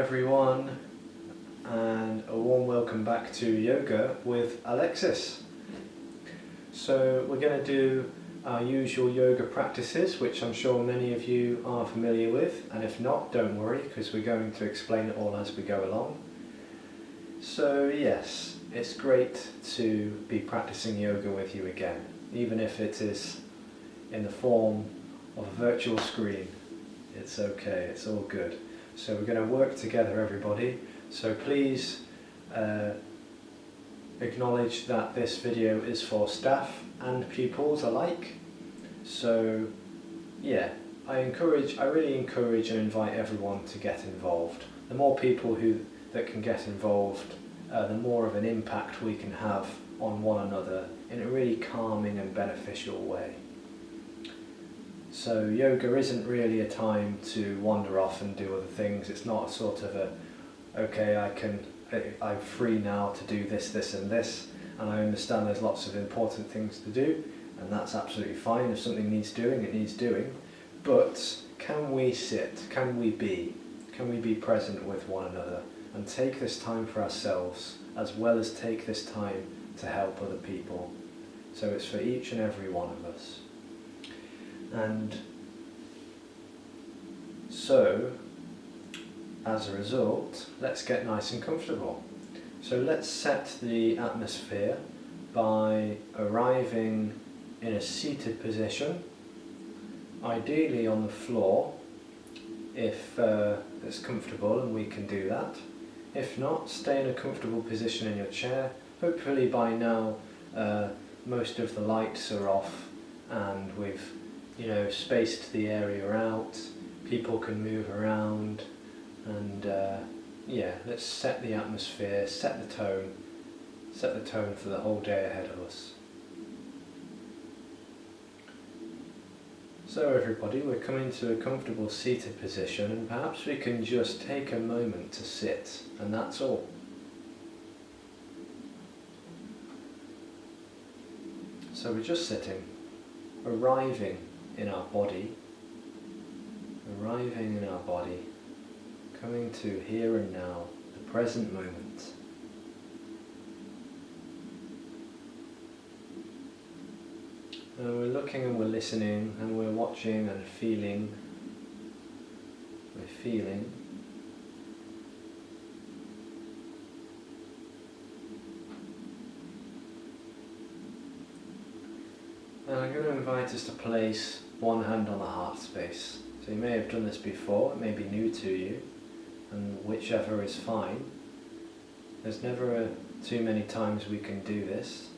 everyone, and a warm welcome back to Yoga with Alexis. So we're going to do our usual yoga practices, which I'm sure many of you are familiar with, and if not, don't worry, because we're going to explain it all as we go along. So yes, it's great to be practicing yoga with you again, even if it is in the form of a virtual screen. It's okay, it's all good. So we're going to work together, everybody. So please acknowledge that this video is for staff and pupils alike. So yeah, I really encourage and invite everyone to get involved. The more people that can get involved, the more of an impact we can have on one another in a really calming and beneficial way. So yoga isn't really a time to wander off and do other things. It's not a sort of okay, I'm free now to do this, this and this, and I understand there's lots of important things to do, and that's absolutely fine. If something needs doing, it needs doing. But can we sit, can we be present with one another and take this time for ourselves, as well as take this time to help other people? So it's for each and every one of us. And so, as a result, let's get nice and comfortable. So let's set the atmosphere by arriving in a seated position, ideally on the floor, if it's comfortable and we can do that. If not, stay in a comfortable position in your chair. Hopefully by now most of the lights are off and we've spaced the area out, people can move around, and yeah, let's set the atmosphere, set the tone for the whole day ahead of us. So everybody, we're coming to a comfortable seated position, and perhaps we can just take a moment to sit, and that's all. So we're just sitting, arriving in our body, coming to here and now, the present moment. And we're looking and we're listening and we're watching and feeling. We're feeling. And I'm going to invite us to place one hand on the heart space. So you may have done this before, it may be new to you, and whichever is fine. There's never too many times we can do this,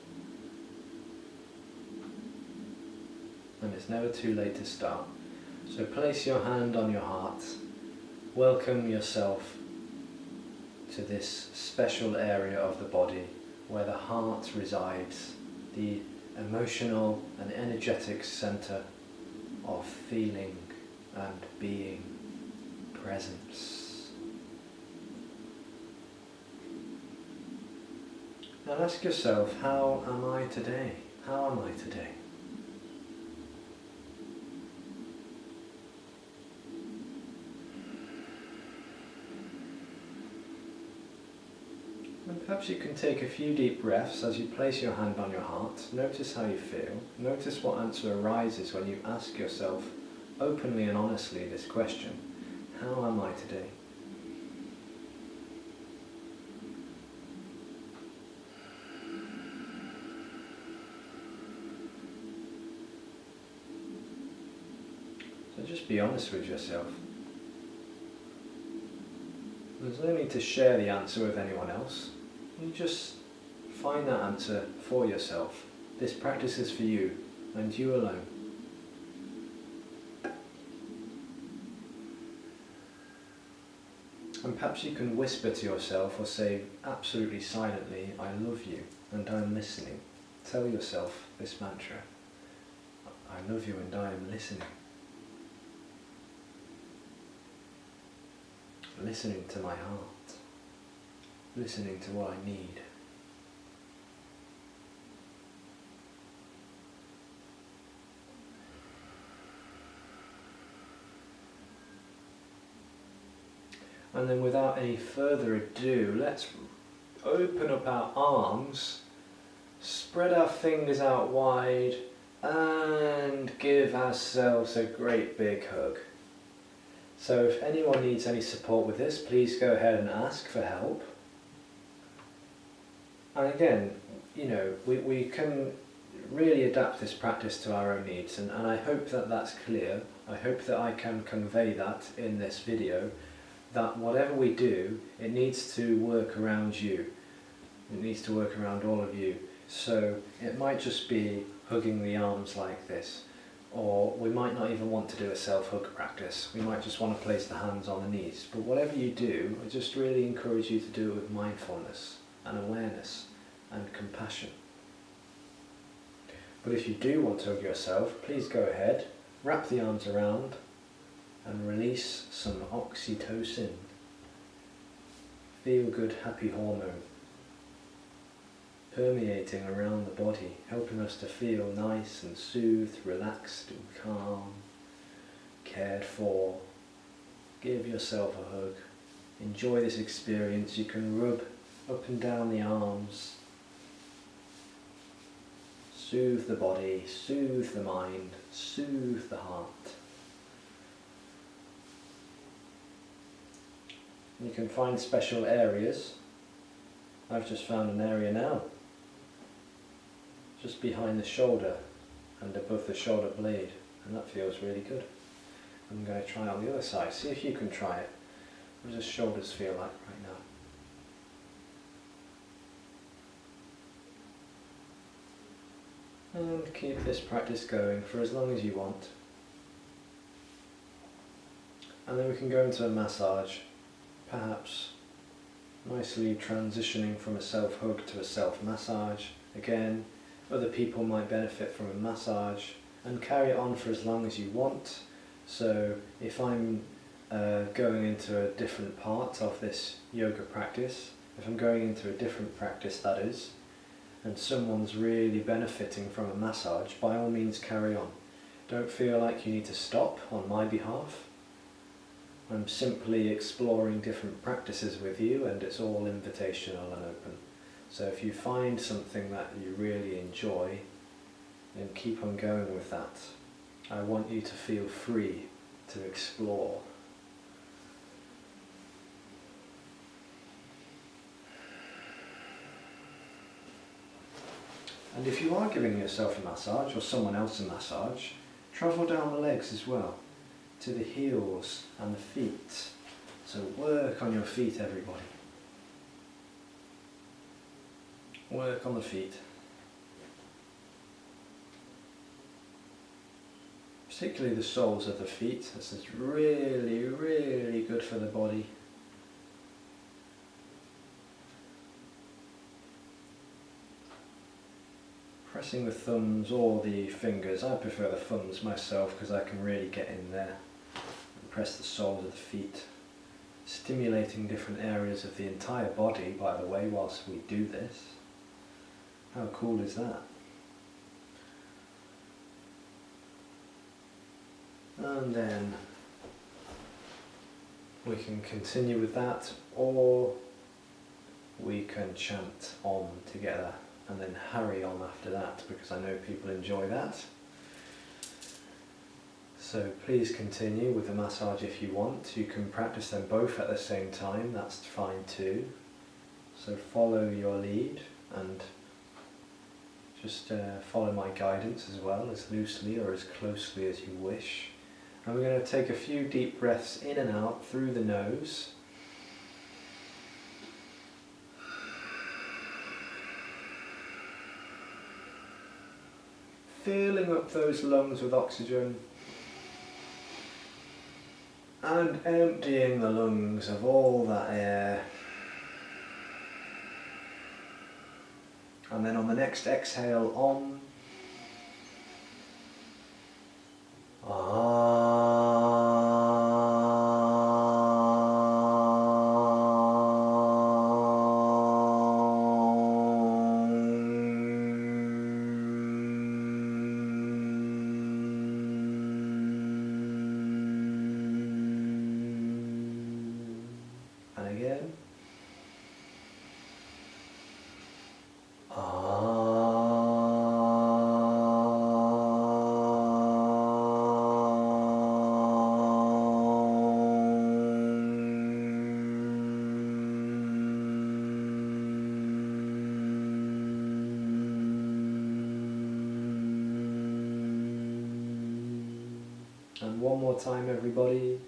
and it's never too late to start. So place your hand on your heart, welcome yourself to this special area of the body where the heart resides, the emotional and energetic center of feeling and being, presence. Now ask yourself, how am I today? How am I today? And perhaps you can take a few deep breaths as you place your hand on your heart. Notice how you feel. Notice what answer arises when you ask yourself openly and honestly this question: how am I today? So just be honest with yourself. There's no need to share the answer with anyone else. You just find that answer for yourself. This practice is for you and you alone. And perhaps you can whisper to yourself or say absolutely silently, I love you and I'm listening. Tell yourself this mantra: I love you and I am listening. Listening to my heart. Listening to what I need. And then without any further ado, let's open up our arms, spread our fingers out wide, and give ourselves a great big hug. So if anyone needs any support with this, please go ahead and ask for help. And again, you know, we can really adapt this practice to our own needs, and I hope that that's clear. I hope that I can convey that in this video, that whatever we do, it needs to work around you. It needs to work around all of you. So it might just be hugging the arms like this, or we might not even want to do a self-hug practice. We might just want to place the hands on the knees. But whatever you do, I just really encourage you to do it with mindfulness and awareness and compassion. But if you do want to hug yourself, please go ahead, wrap the arms around and release some oxytocin. Feel good, happy hormone permeating around the body, helping us to feel nice and soothed, relaxed and calm, cared for. Give yourself a hug. Enjoy this experience. You can rub up and down the arms. Soothe the body, soothe the mind, soothe the heart. You can find special areas. I've just found an area now, just behind the shoulder and above the shoulder blade, and that feels really good. I'm going to try it on the other side. See if you can try it. What does the shoulders feel like right now? And keep this practice going for as long as you want. And then we can go into a massage, perhaps nicely transitioning from a self-hug to a self-massage. Again, other people might benefit from a massage, and carry it on for as long as you want. So if I'm going into a different part of this yoga practice, if I'm going into a different practice that is, and someone's really benefiting from a massage, by all means carry on. Don't feel like you need to stop on my behalf. I'm simply exploring different practices with you, and it's all invitational and open. So if you find something that you really enjoy, then keep on going with that. I want you to feel free to explore. And if you are giving yourself a massage or someone else a massage, travel down the legs as well, to the heels and the feet. So work on your feet, everybody. Work on the feet. Particularly the soles of the feet. This is really, really good for the body. Pressing the thumbs or the fingers. I prefer the thumbs myself because I can really get in there and press the soles of the feet. Stimulating different areas of the entire body, by the way, whilst we do this. How cool is that? And then we can continue with that, or we can chant Om together and then hurry on after that, because I know people enjoy that. So please continue with the massage if you want. You can practice them both at the same time, that's fine too. So follow your lead and just follow my guidance as well, as loosely or as closely as you wish. And we're going to take a few deep breaths in and out through the nose. Filling up those lungs with oxygen and emptying the lungs of all that air. And then on the next exhale, Om. And one more time, everybody.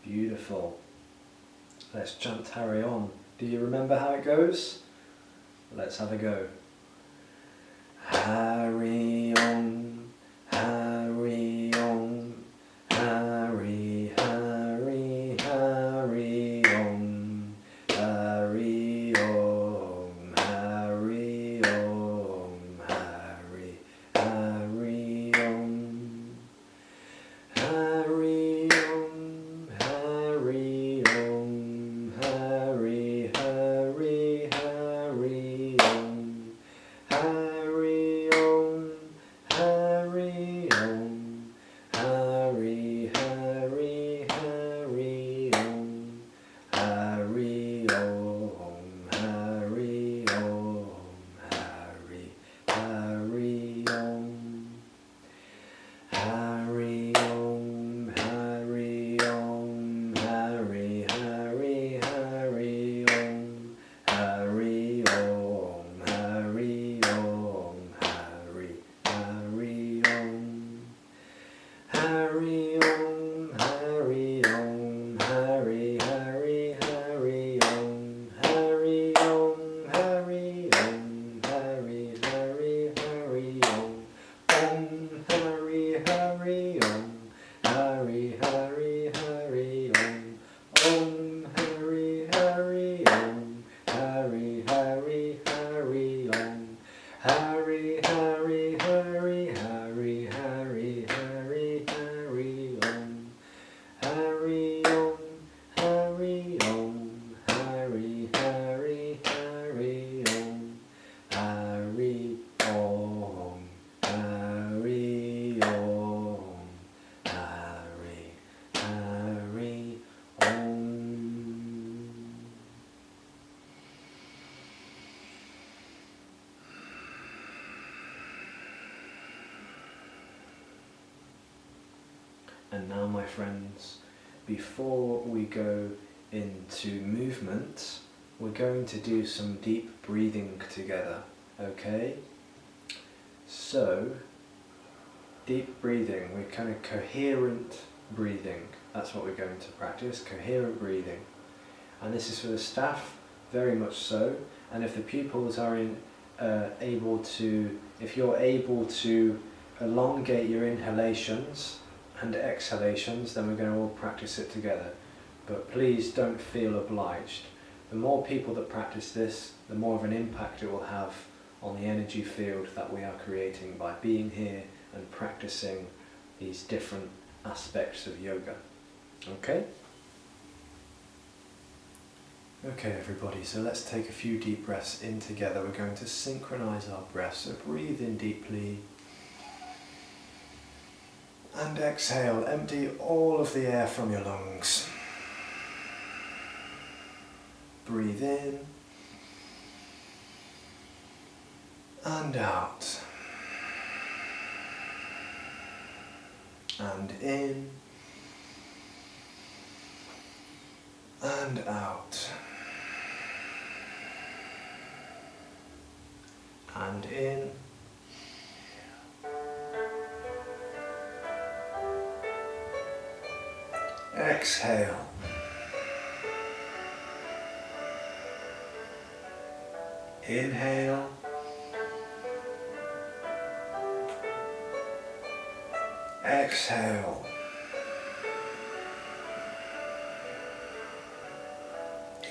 Beautiful. Let's chant Harry on. Do you remember how it goes? Let's have a go. Harry on, Harry on, Harry, Harry, Harry on, Harry on, Harry on, Harry, Harry on, Harry on, Harry on, Harry, Harry, Harry on, Harry on, Harry on, Harry, Harry, Harry on, Harry on, Harry on, Harry, Harry on, Harry on, Harry on, Harry, Harry, Harry on, Harry on, Harry on, Harry, Harry on, Harry on, Harry on, Harry, Harry, Harry on, Harry on, Harry on, Harry, Harry, Harry on, Harry, Harry on, Harry, Harry, Harry on, Harry, Harry on, Harry, Harry, Harry on, Harry, Harry, Harry, Harry, Harry, Harry, Harry on, Harry on, Harry on, Harry, Harry, Harry on, Harry on, Harry on, Harry, Harry on. And now, my friends, before we go into movement, we're going to do some deep breathing together, okay? So, deep breathing, we're kind of coherent breathing. That's what we're going to practice, coherent breathing. And this is for the staff, very much so. And if the pupils are if you're able to elongate your inhalations and exhalations, then we're going to all practice it together. But please don't feel obliged. The more people that practice this, the more of an impact it will have on the energy field that we are creating by being here and practicing these different aspects of yoga. Okay? Okay, everybody, so let's take a few deep breaths in together. We're going to synchronize our breaths, so breathe in deeply and exhale. Empty all of the air from your lungs. Breathe in and out. And in and out. And in exhale. Inhale. Exhale.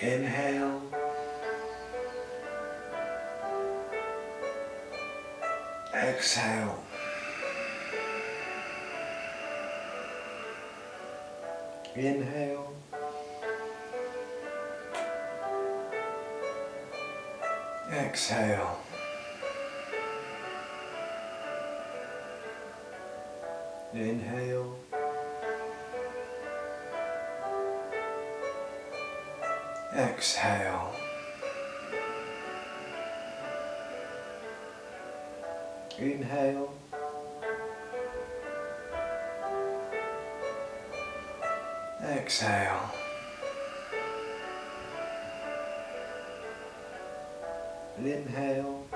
Inhale. Exhale. Inhale. Exhale. Inhale. Exhale. Inhale. Exhale. Inhale.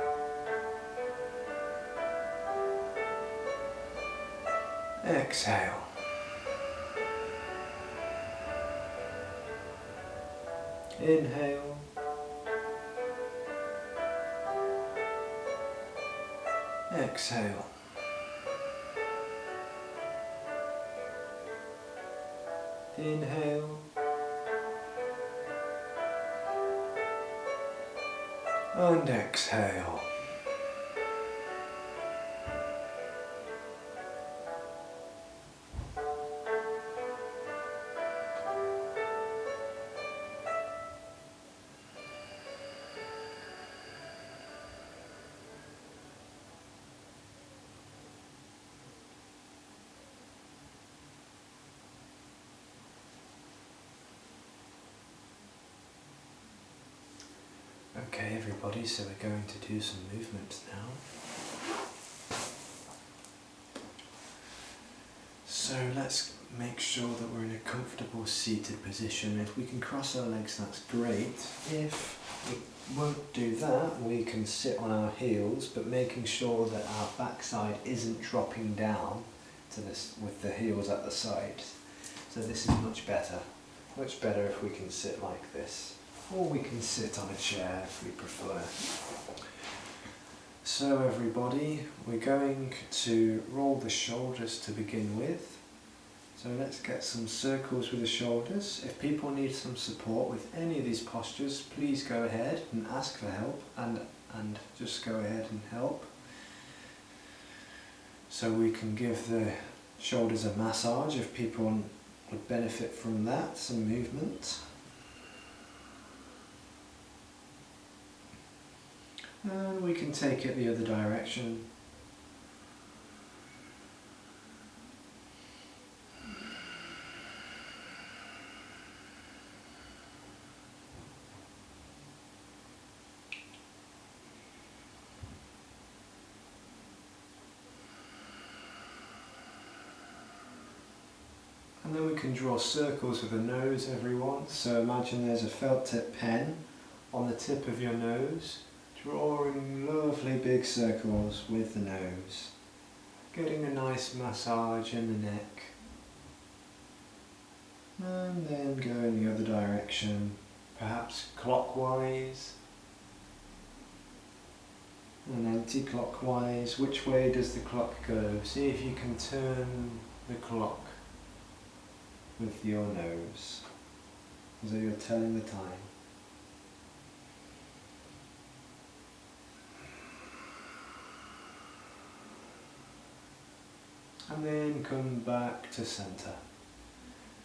Exhale. Inhale. Exhale. Inhale. And exhale. Okay everybody, so we're going to do some movements now. So let's make sure that we're in a comfortable seated position. If we can cross our legs, that's great. If we won't do that, we can sit on our heels, but making sure that our backside isn't dropping down to this with the heels at the sides. So this is much better if we can sit like this. Or we can sit on a chair if we prefer. So everybody, we're going to roll the shoulders to begin with. So let's get some circles with the shoulders. If people need some support with any of these postures, please go ahead and ask for help and just go ahead and help. So we can give the shoulders a massage if people would benefit from that, some movement. And we can take it the other direction. And then we can draw circles with the nose, everyone. So imagine there's a felt tip pen on the tip of your nose. Drawing lovely big circles with the nose, getting a nice massage in the neck, and then going the other direction, perhaps clockwise and anti-clockwise. Which way does the clock go? See if you can turn the clock with your nose, as though you're telling the time. And then come back to centre.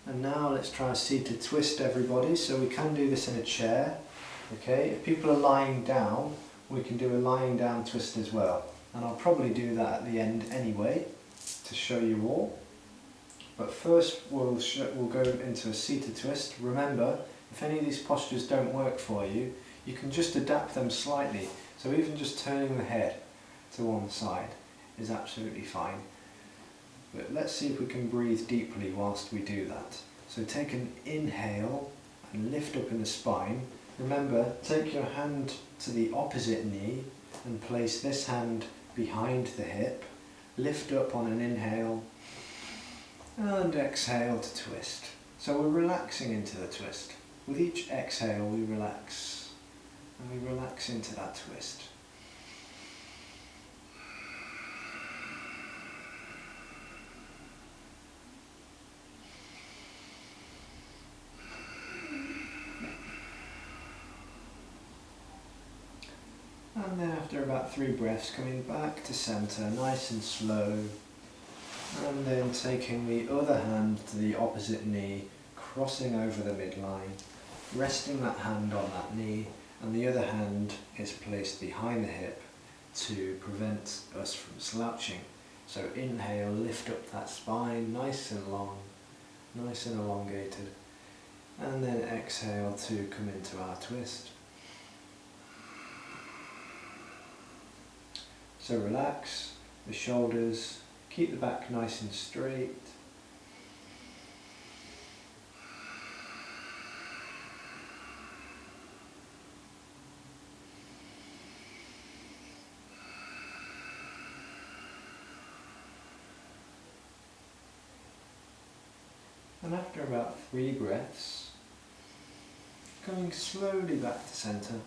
And now let's try a seated twist, everybody. So we can do this in a chair. Okay, if people are lying down, we can do a lying down twist as well. And I'll probably do that at the end anyway, to show you all. But first we'll go into a seated twist. Remember, if any of these postures don't work for you, you can just adapt them slightly. So even just turning the head to one side is absolutely fine. But let's see if we can breathe deeply whilst we do that. So take an inhale and lift up in the spine. Remember, take your hand to the opposite knee and place this hand behind the hip. Lift up on an inhale and exhale to twist. So we're relaxing into the twist. With each exhale we relax and we relax into that twist. And then after about 3 breaths, coming back to centre, nice and slow. And then taking the other hand to the opposite knee, crossing over the midline, resting that hand on that knee, and the other hand is placed behind the hip to prevent us from slouching. So inhale, lift up that spine, nice and long, nice and elongated. And then exhale to come into our twist. So relax the shoulders, keep the back nice and straight. And after about 3 breaths, coming slowly back to centre.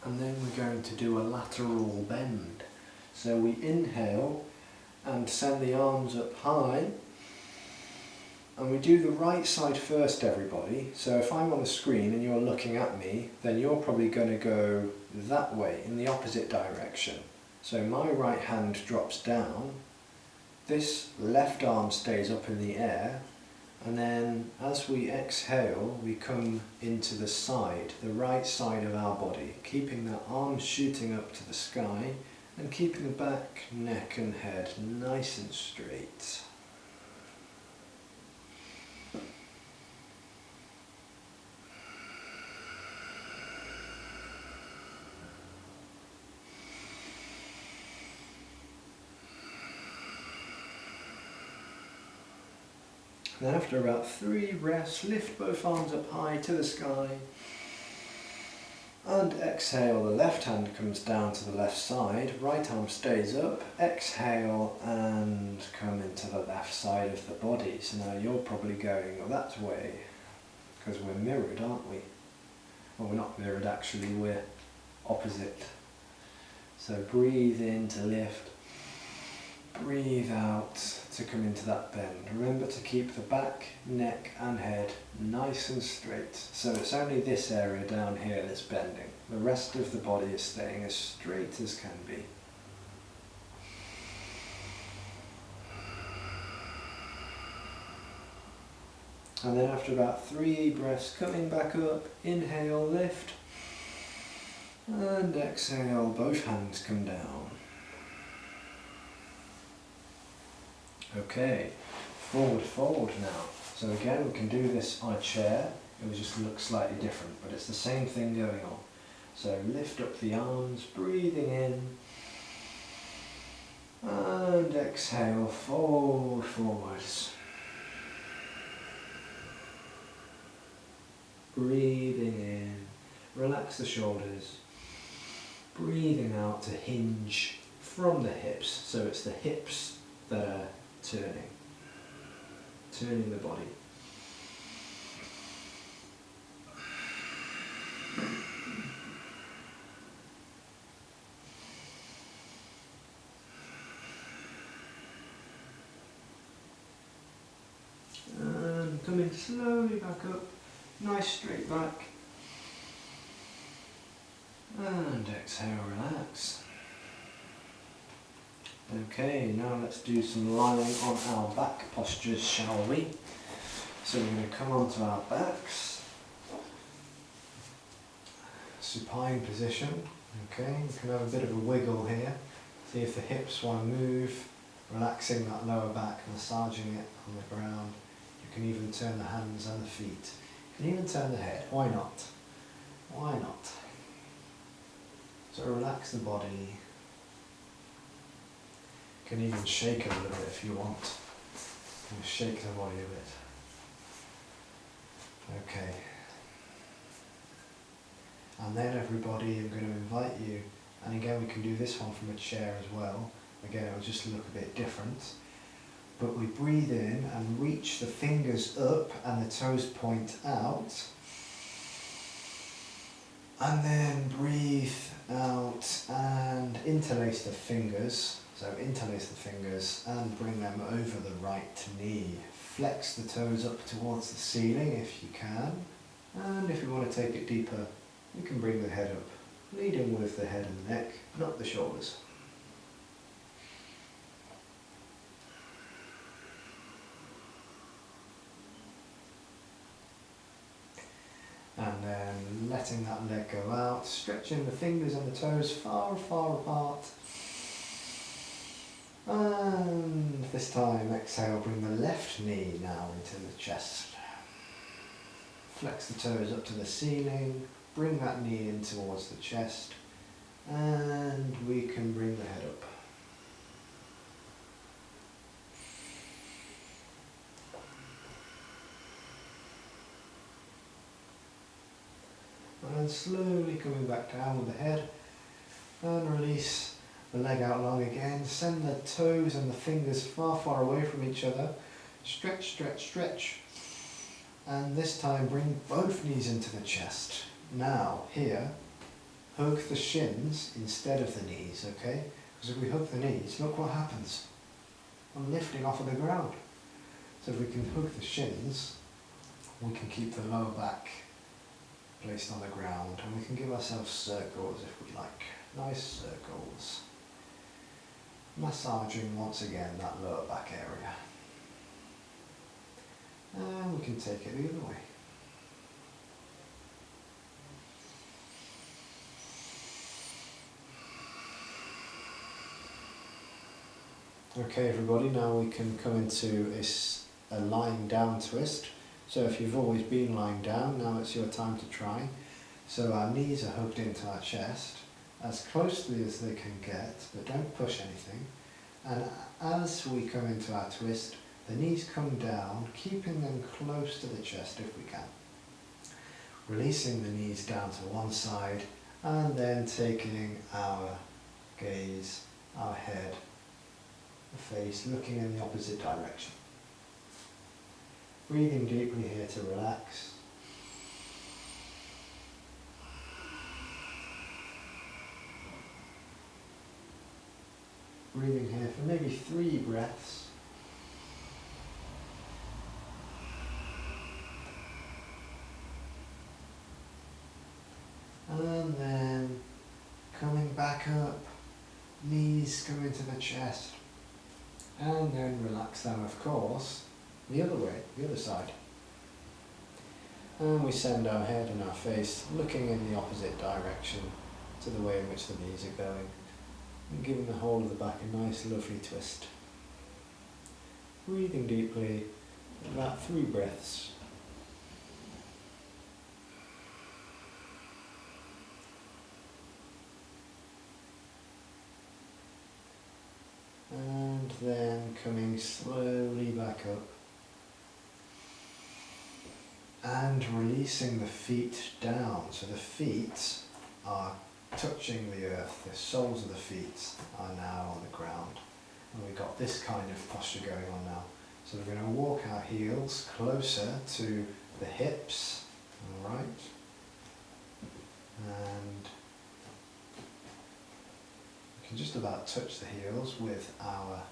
And then we're going to do a lateral bend. So we inhale and send the arms up high. And we do the right side first, everybody. So if I'm on the screen and you're looking at me, then you're probably going to go that way, in the opposite direction. So my right hand drops down. This left arm stays up in the air, and then as we exhale we come into the side, the right side of our body, keeping the arms shooting up to the sky and keeping the back, neck and head nice and straight. Then after about 3 breaths, lift both arms up high to the sky and exhale, the left hand comes down to the left side, right arm stays up, exhale and come into the left side of the body. So now you're probably going that way, because we're mirrored, aren't we? Well, we're not mirrored actually, we're opposite. So breathe in to lift. Breathe out to come into that bend. Remember to keep the back, neck and head nice and straight. So it's only this area down here that's bending. The rest of the body is staying as straight as can be. And then after about 3 breaths, coming back up, inhale, lift. And exhale, both hands come down. Okay, forward fold now. So again, we can do this on a chair. It will just look slightly different, but it's the same thing going on. So lift up the arms, breathing in. And exhale, fold forwards. Breathing in, relax the shoulders. Breathing out to hinge from the hips. So it's the hips that are turning the body. And coming slowly back up, nice straight back. And exhale, relax. Okay, now let's do some lying on our back postures, shall we? So we're going to come onto our backs. Supine position. Okay, you can have a bit of a wiggle here. See if the hips want to move, relaxing that lower back, massaging it on the ground. You can even turn the hands and the feet. You can even turn the head. Why not? Why not? So relax the body. You can even shake a little bit if you want. You can shake the body a bit. Okay. And then everybody, I'm going to invite you, and again we can do this one from a chair as well. Again, it will just look a bit different. But we breathe in and reach the fingers up and the toes point out. And then breathe out and interlace the fingers. So interlace the fingers and bring them over the right knee. Flex the toes up towards the ceiling if you can. And if you want to take it deeper, you can bring the head up, leading with the head and the neck, not the shoulders. And then letting that leg go out, stretching the fingers and the toes far, far apart. And this time exhale, bring the left knee now into the chest. Flex the toes up to the ceiling, bring that knee in towards the chest, and we can bring the head up. And slowly coming back down with the head, and release the leg out long again. Send the toes and the fingers far, far away from each other. Stretch, stretch, stretch. And this time bring both knees into the chest. Now, here, hug the shins instead of the knees, okay? Because if we hug the knees, look what happens. I'm lifting off of the ground. So if we can hug the shins, we can keep the lower back placed on the ground, and we can give ourselves circles if we like. Nice circles. Massaging once again that lower back area. And we can take it the other way. Okay everybody, now we can come into a lying down twist. So if you've always been lying down, now it's your time to try. So our knees are hugged into our chest as closely as they can get, but don't push anything. And as we come into our twist, the knees come down, keeping them close to the chest if we can. Releasing the knees down to one side, and then taking our gaze, our head, the face, looking in the opposite direction. Breathing deeply here to relax. Breathing here for maybe 3 breaths. And then coming back up, knees come into the chest. And then relax them, of course, the other way, the other side. And we send our head and our face looking in the opposite direction to the way in which the knees are going. And giving the whole of the back a nice lovely twist. Breathing deeply, about 3 breaths. And then coming slowly back up. And releasing the feet down. So the feet are touching the earth, the soles of the feet are now on the ground. And we've got this kind of posture going on now. So we're going to walk our heels closer to the hips, alright? And we can just about touch the heels with our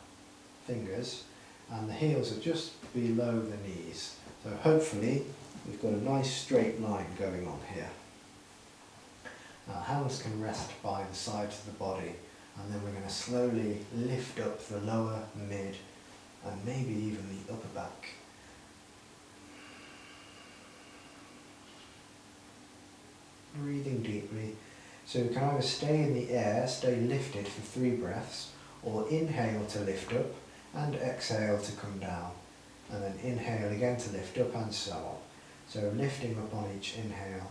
fingers, and the heels are just below the knees. So hopefully we've got a nice straight line going on here. Our hands can rest by the sides of the body, and then we're going to slowly lift up the lower, mid, and maybe even the upper back. Breathing deeply. So we can either stay in the air, stay lifted for 3 breaths, or inhale to lift up, and exhale to come down. And then inhale again to lift up, and so on. So lifting up on each inhale.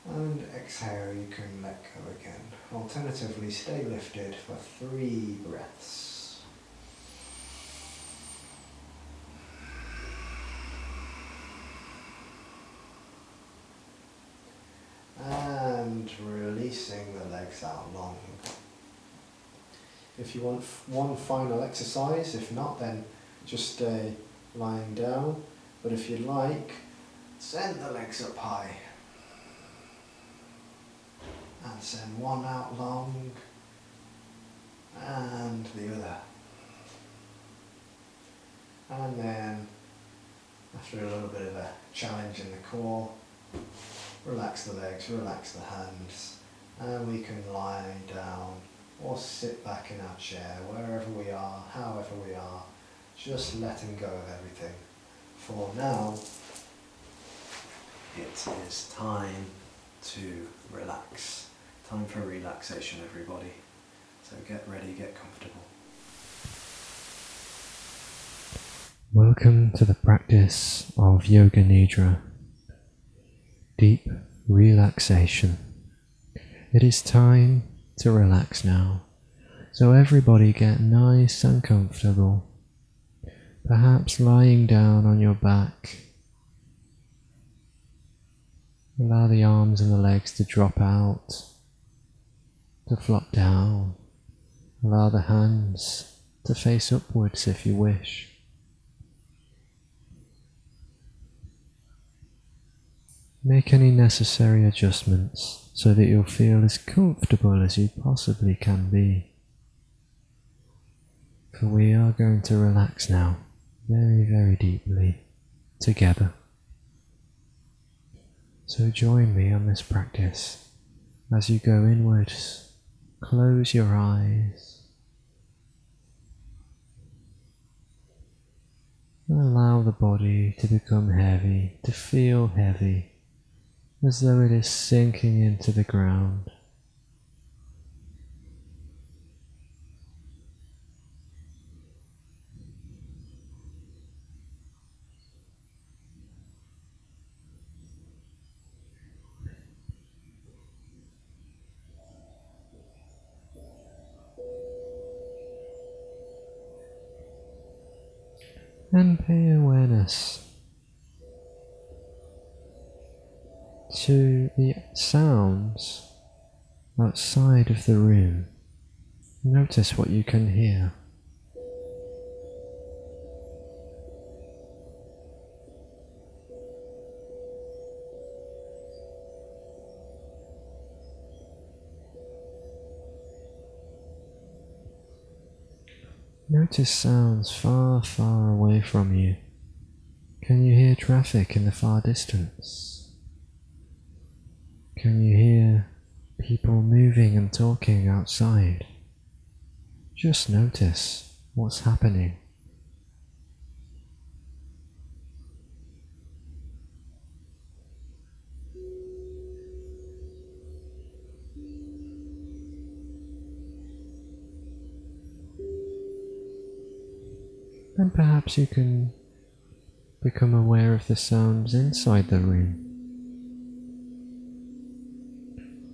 And exhale, you can let go again. Alternatively, stay lifted for 3 breaths. And releasing the legs out long. If you want one final exercise, if not, then just stay lying down. But if you'd like, send the legs up high. And send one out long, and the other. And then, after a little bit of a challenge in the core, relax the legs, relax the hands, and we can lie down or sit back in our chair, wherever we are, however we are, just letting go of everything. For now, it is time to relax. Time for relaxation, everybody. So get ready, get comfortable. Welcome to the practice of Yoga Nidra, deep relaxation. It is time to relax now, so everybody get nice and comfortable, perhaps lying down on your back. Allow the arms and the legs to drop out, to flop down. Allow the hands to face upwards if you wish. Make any necessary adjustments so that you'll feel as comfortable as you possibly can be. For we are going to relax now, very, very deeply, together. So join me on this practice. As you go inwards, close your eyes. Allow the body to become heavy, to feel heavy, as though it is sinking into the ground. And pay awareness to the sounds outside of the room. Notice what you can hear. Notice sounds far, far away from you. Can you hear traffic in the far distance? Can you hear people moving and talking outside? Just notice what's happening. And perhaps you can become aware of the sounds inside the room.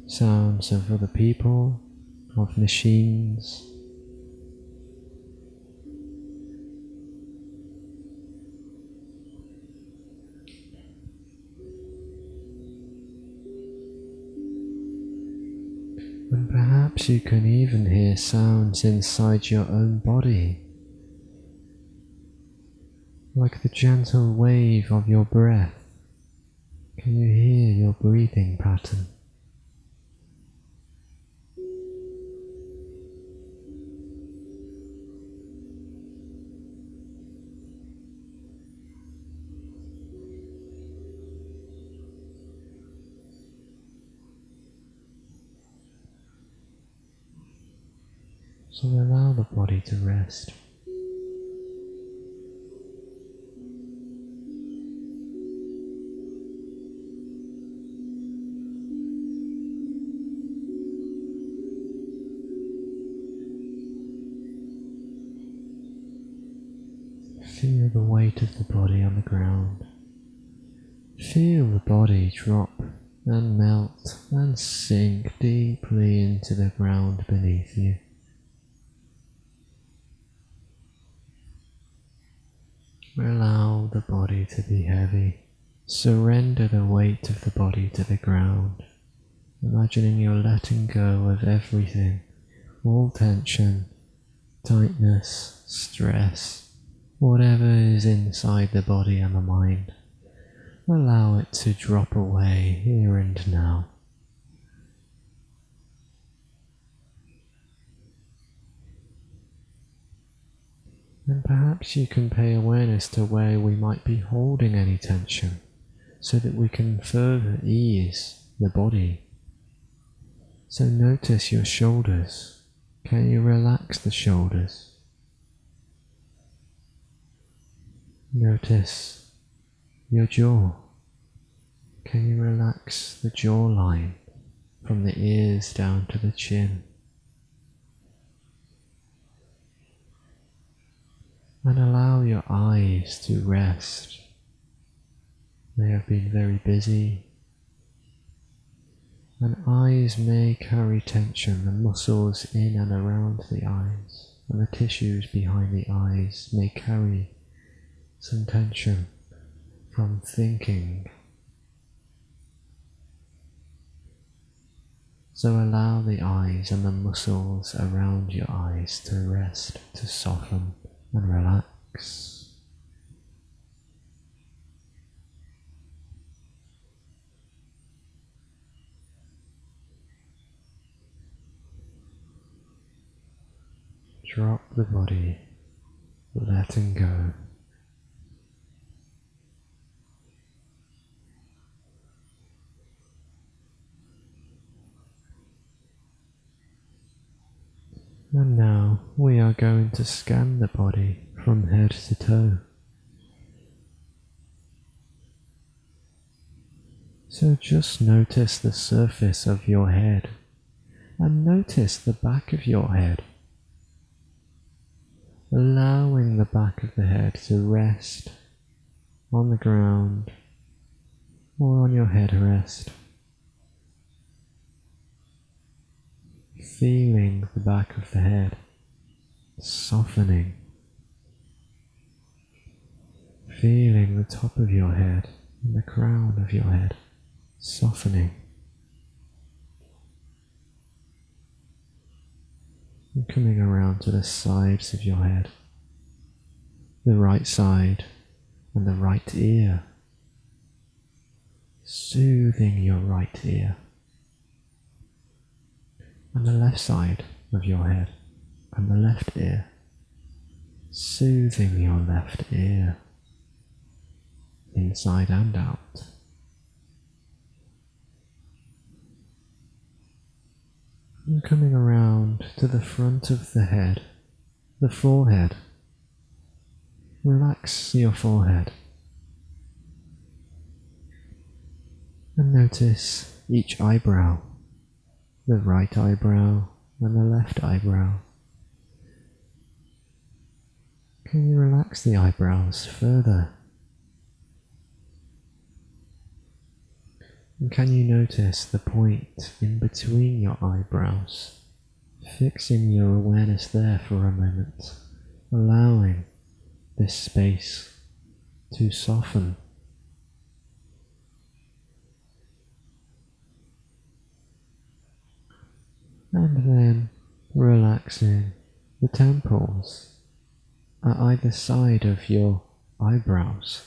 Sounds of other people, of machines. And perhaps you can even hear sounds inside your own body, like the gentle wave of your breath. Can you hear your breathing pattern? So allow the body to rest. Feel the weight of the body on the ground. Feel the body drop and melt and sink deeply into the ground beneath you. Allow the body to be heavy. Surrender the weight of the body to the ground, imagining you're letting go of everything, all tension, tightness, stress, whatever is inside the body and the mind. Allow it to drop away here and now. And perhaps you can pay awareness to where we might be holding any tension, so that we can further ease the body. So notice your shoulders. Can you relax the shoulders? Notice your jaw. Can you relax the jawline from the ears down to the chin? And allow your eyes to rest. They have been very busy, and eyes may carry tension. The muscles in and around the eyes and the tissues behind the eyes may carry some tension from thinking. So allow the eyes and the muscles around your eyes to rest, to soften and relax. Drop the body, letting go. And now we are going to scan the body from head to toe. So just notice the surface of your head and notice the back of your head, allowing the back of the head to rest on the ground or on your headrest. Feeling the back of the head softening, feeling the top of your head and the crown of your head softening, and coming around to the sides of your head, the right side and the right ear, soothing your right ear, and the left side of your head and the left ear, soothing your left ear, inside and out. And coming around to the front of the head, the forehead. Relax your forehead. And notice each eyebrow, the right eyebrow and the left eyebrow. Can you relax the eyebrows further? And can you notice the point in between your eyebrows, fixing your awareness there for a moment, allowing this space to soften. And then relaxing the temples at either side of your eyebrows,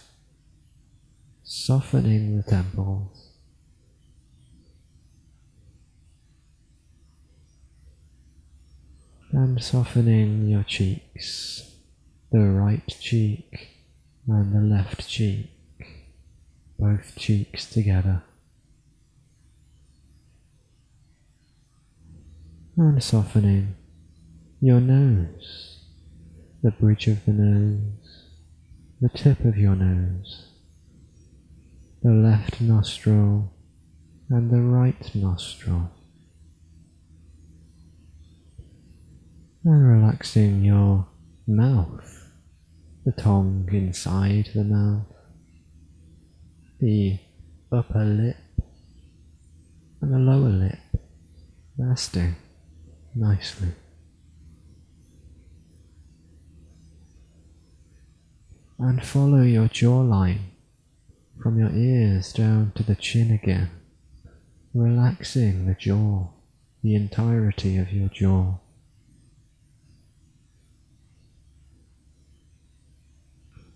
softening the temples. And softening your cheeks, the right cheek and the left cheek, both cheeks together. And softening your nose, the bridge of the nose, the tip of your nose, the left nostril and the right nostril. And relaxing your mouth, the tongue inside the mouth, the upper lip and the lower lip, resting nicely. And follow your jawline from your ears down to the chin again, relaxing the jaw, the entirety of your jaw.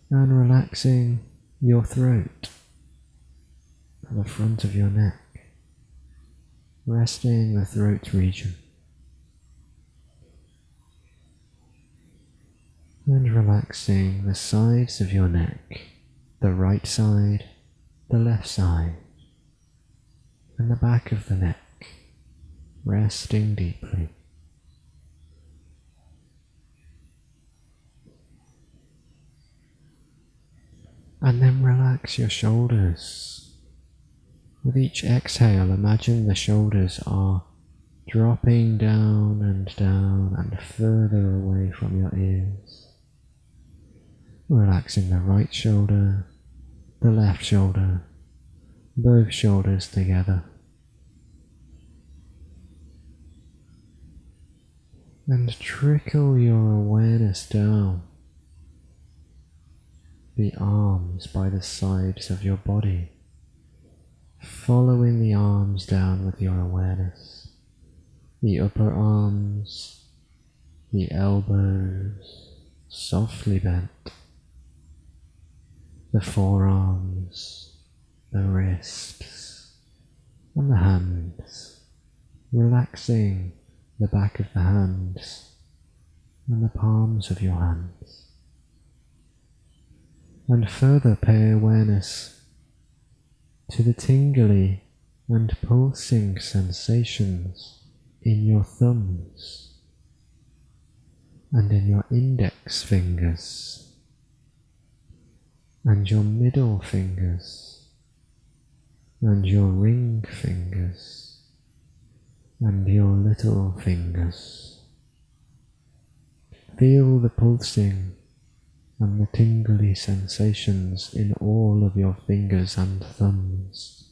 And relaxing your throat and the front of your neck, resting the throat region. And relaxing the sides of your neck, the right side, the left side, and the back of the neck, resting deeply. And then relax your shoulders. With each exhale, imagine the shoulders are dropping down and further away from your ears. Relaxing the right shoulder, the left shoulder, both shoulders together. And trickle your awareness down the arms by the sides of your body, following the arms down with your awareness. The upper arms, the elbows, softly bent. The forearms, the wrists, and the hands, relaxing the back of the hands and the palms of your hands. And further pay awareness to the tingly and pulsing sensations in your thumbs and in your index fingers and your middle fingers and your ring fingers and your little fingers. Feel the pulsing and the tingly sensations in all of your fingers and thumbs.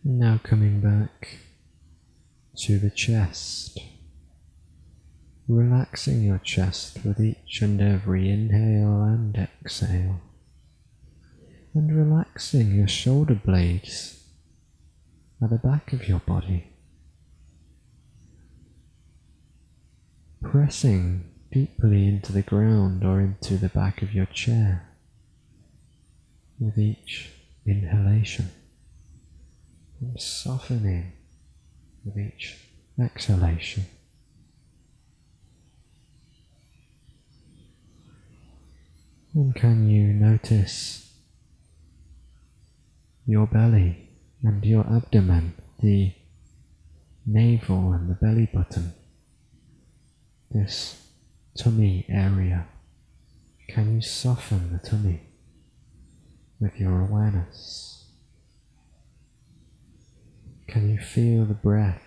Now coming back to the chest, relaxing your chest with each and every inhale and exhale, and relaxing your shoulder blades at the back of your body, pressing deeply into the ground or into the back of your chair with each inhalation, and softening with each exhalation. And can you notice your belly and your abdomen, the navel and the belly button, this tummy area? Can you soften the tummy with your awareness? Can you feel the breath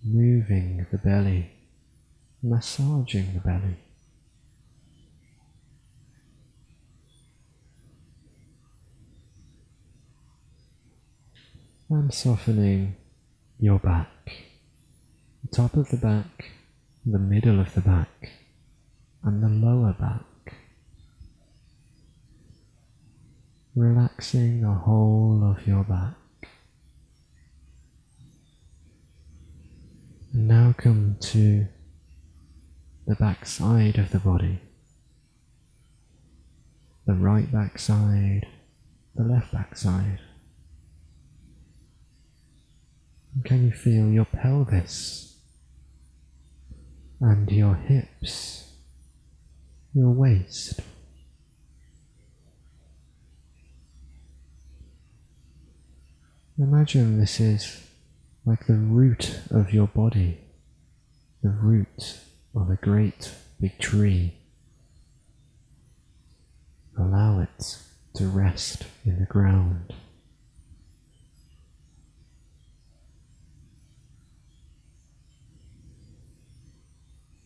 moving the belly, massaging the belly? And softening your back, the top of the back, the middle of the back, and the lower back. Relaxing the whole of your back. And now come to the back side of the body. The right back side, the left back side. Can you feel your pelvis and your hips, your waist? Imagine this is like the root of your body, the root of a great big tree. Allow it to rest in the ground.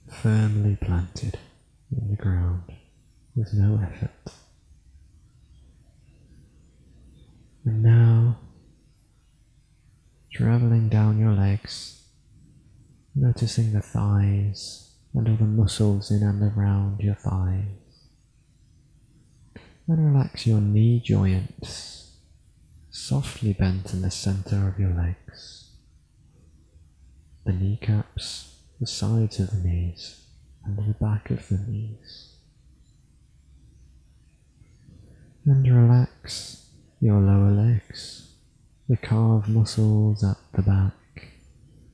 Firmly planted in the ground with no effort. And now, traveling down your legs, noticing the thighs and all the muscles in and around your thighs. And relax your knee joints, softly bent in the center of your legs. The kneecaps, the sides of the knees, and the back of the knees. And relax your lower legs, the calf muscles at the back,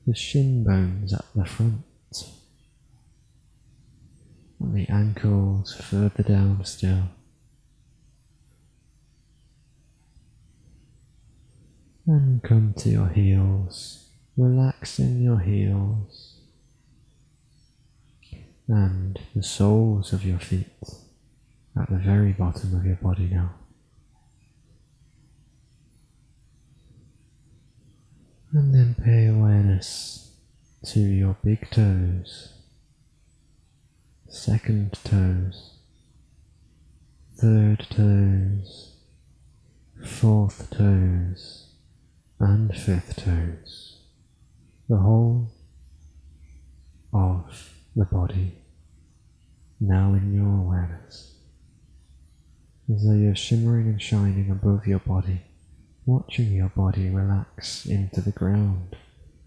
the shin bones at the front, and the ankles further down still. And come to your heels, relaxing your heels and the soles of your feet at the very bottom of your body now. And then pay awareness to your big toes, second toes, third toes, fourth toes, and fifth toes. The whole of the body now in your awareness, as though you're shimmering and shining above your body, watching your body relax into the ground,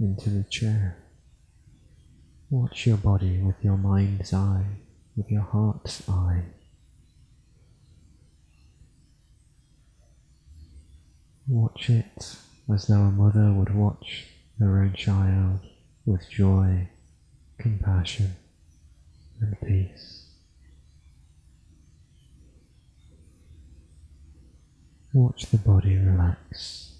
into the chair. Watch your body with your mind's eye, with your heart's eye. Watch it as though a mother would watch her own child with joy, compassion, and peace. Watch the body relax.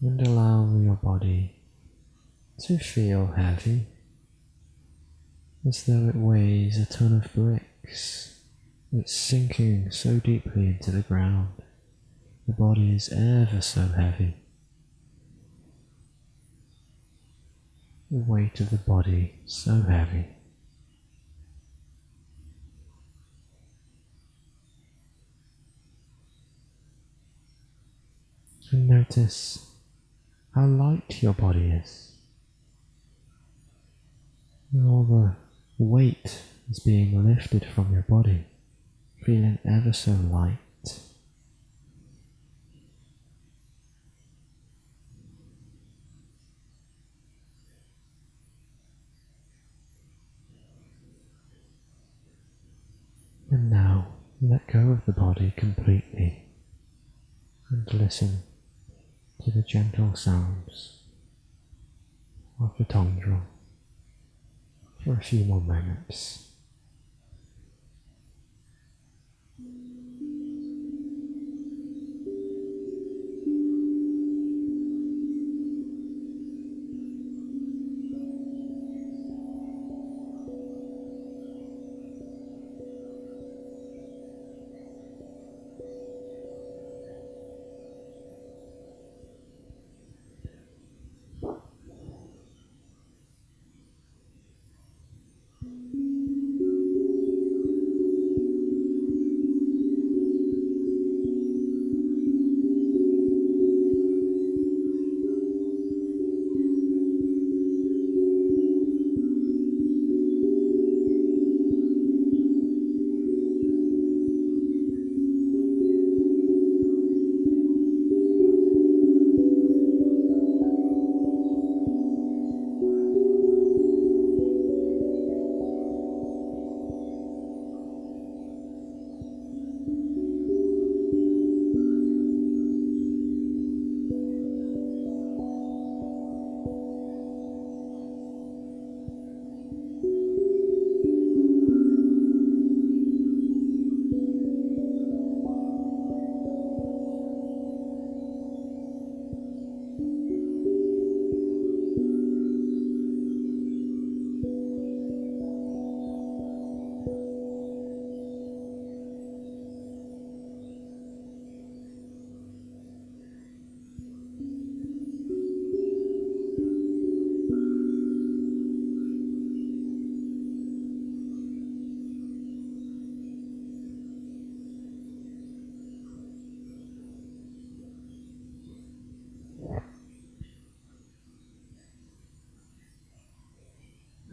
And allow your body to feel heavy, as though it weighs a ton of bricks. It's sinking so deeply into the ground. The body is ever so heavy. The weight of the body so heavy. And notice how light your body is. All the weight is being lifted from your body, feeling ever so light. And now let go of the body completely and listen to the gentle sounds of the tongue drum for a few more moments.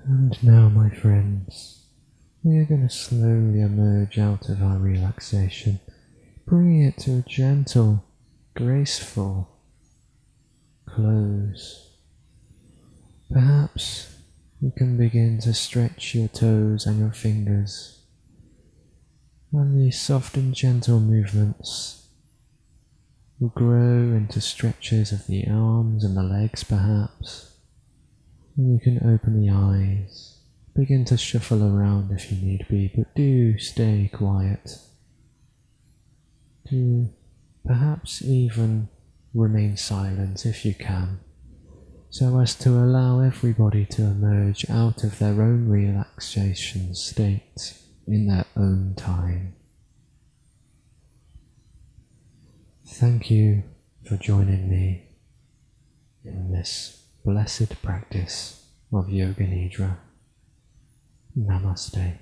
And now, my friends, we are going to slowly emerge out of our relaxation, bringing it to a gentle, graceful close. Perhaps you can begin to stretch your toes and your fingers, and these soft and gentle movements will grow into stretches of the arms and the legs perhaps. And you can open the eyes, begin to shuffle around if you need be, but do stay quiet. Do perhaps even remain silent if you can, so as to allow everybody to emerge out of their own relaxation state in their own time. Thank you for joining me in this blessed practice of Yoga Nidra. Namaste.